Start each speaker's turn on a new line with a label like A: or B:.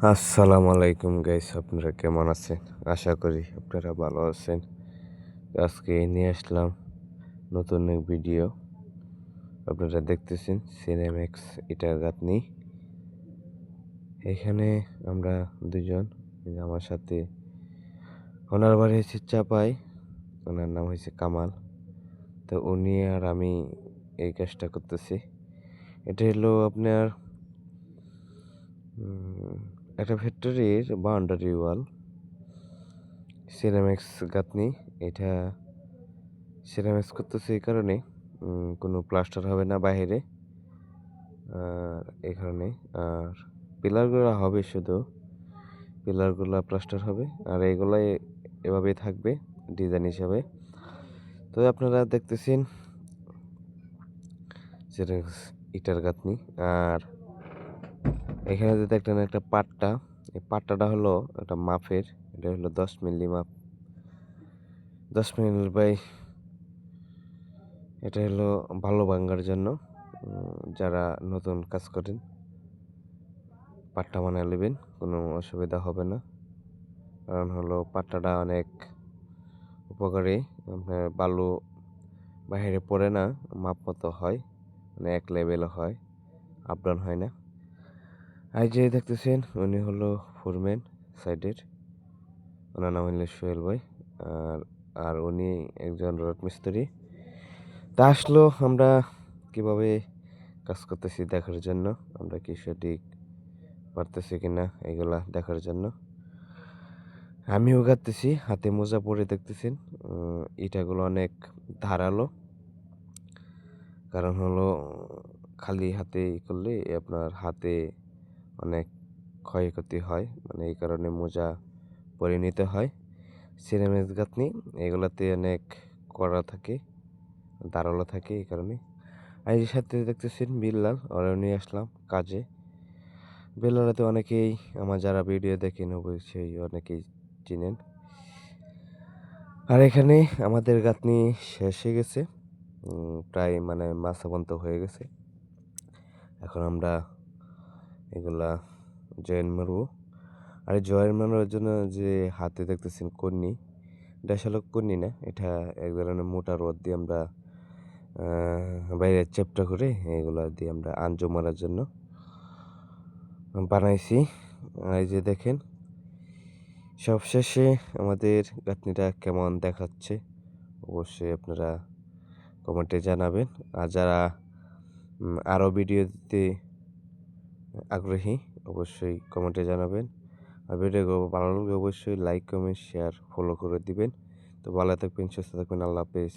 A: আসসালামু আলাইকুম গাইস, আপনারা কেমন আছেন? আশা করি আপনারা ভালো আছেন। আজকে নিয়ে আসলাম নতুন এক ভিডিও। আপনারা দেখতেছেন সিনেম্যাক্স ইটার গাঁথনি। এখানে আমরা দুজন, আমার সাথে ওনার বাড়ি হচ্ছে চাপাই, ওনার নাম হয়েছে কামাল। তো উনি আর আমি এই কাজটা করতেছি। এটা হলো আপনার একটা ফ্যাক্টরির বাউন্ডারি ওয়াল, সিনেম্যাক্স গাঁথনি। এটা সিরামিক্স করতেছে এই কারণে কোনো প্লাস্টার হবে না বাইরে, আর এই কারণে। আর পিলারগুলো হবে, শুধু পিলারগুলো প্লাস্টার হবে, আর এইগুলাই এভাবেই থাকবে ডিজাইন হিসাবে। তো আপনারা দেখতেছেন সিরামিক্স ইটার গাঁথনি। আর এখানে যে দেখলেন একটা পাট্টা, এই পাট্টাটা হলো একটা মাপের। এটা হলো 10 মিলি মাপ, 10 মিলি বাই। এটা হলো ভালো ভাঙ্গার জন্য। যারা নতুন কাজ করেন পাট্টা বানিয়ে নেবেন, কোনো অসুবিধা হবে না। কারণ হলো পাট্টাটা অনেক উপকারী। আপনার বালু বাইরে পড়ে না, মাপ মতো হয়, মানে এক লেভেল হয়, আপ ডাউন হয় না। আর যে দেখতেছেন উনি হলো ফোরম্যান সাইডের, ওনার নাম হলো সোহেল ভাই। আর আর উনি একজন রড মিস্ত্রি। তা আসলো আমরা কিভাবে কাজ করতেছি দেখার জন্য, আমরা কি সঠিক পারতেছি কিনা এগুলা দেখার জন্য। আমিও গাঁথতেছি, হাতে মোজা পরে দেখতেছেন। ইটাগুলো অনেক ধারালো, কারণ হলো খালি হাতে করলে আপনার হাতে অনেক ক্ষয়ক্ষতি হয়, মানে এই কারণে মোজা পরে নিতে হয়। সিরামিক্স গাঁথনি এগুলাতে অনেক কড়া থাকে, ধারালো থাকে, এই কারণে। আর এই সাথে দেখতেছেন বিল্লাল, ওরা নিয়ে আসলাম কাজে। বিল্লালতে অনেকেই আমার যারা ভিডিও দেখেন অবশ্যই অনেকেই চিনেন। আর এখানে আমাদের গাঁথনি শেষ হয়ে গেছে, প্রায় মানে মাসাবন্ত হয়ে গেছে। এখন আমরা এগুলা জয়েন মারবো। আর জয়েন মারার জন্য যে হাতে দেখতেছেন কন্নি, এটা আসলে কন্নি না, এটা এক ধরনের মোটা রড দিয়ে আমরা বাইরে চেপটা করে এগুলা দিয়ে আমরা আঞ্জো মারার জন্য বানাইছি। এই যে দেখেন, সবশেষে আমাদের গাঁথনিটা কেমন দেখাচ্ছে অবশ্যই আপনারা কমেন্টে জানাবেন। আর যারা আরও ভিডিও দিতে আগ্রহী অবশ্যই কমেন্টে জানাবেন। আর ভিডিও ভালো লাগলে অবশ্যই লাইক, কমেন্ট, শেয়ার, ফলো করে দিবেন। তো ভালো থাকবেন, সুস্থ থাকবেন, আল্লাহ হাফেজ।